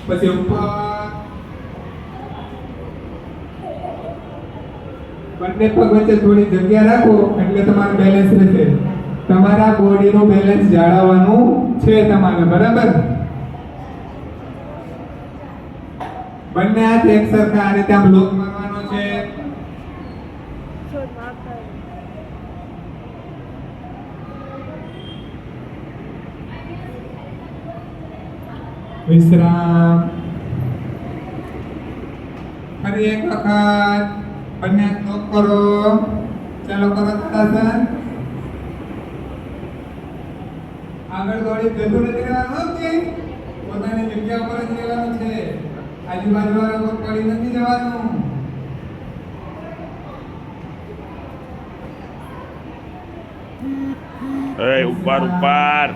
પછી ઉપર બંને પગ વચ્ચે થોડી જગ્યા રાખો એટલે તમારું બેલેન્સ રહેશે. તમારા બોડીનું બેલેન્સ જાળવવાનું છે તમારે, બરાબર? બંને હાથ એક સરખા આ રીતે આમ લોક મારવાનો છે. વિશ્રામ. ફરી એક વખત બંને હાથ લોક કરો. ચાલો કરો તાળાસન. આગળ દોડી જતું નથી રહેવાનું, કે પોતાની જગ્યા પર જ રહેવાનું છે. આજુબાજુ વાળા પર પડી નથી જવાનું. ઉપર ઉપર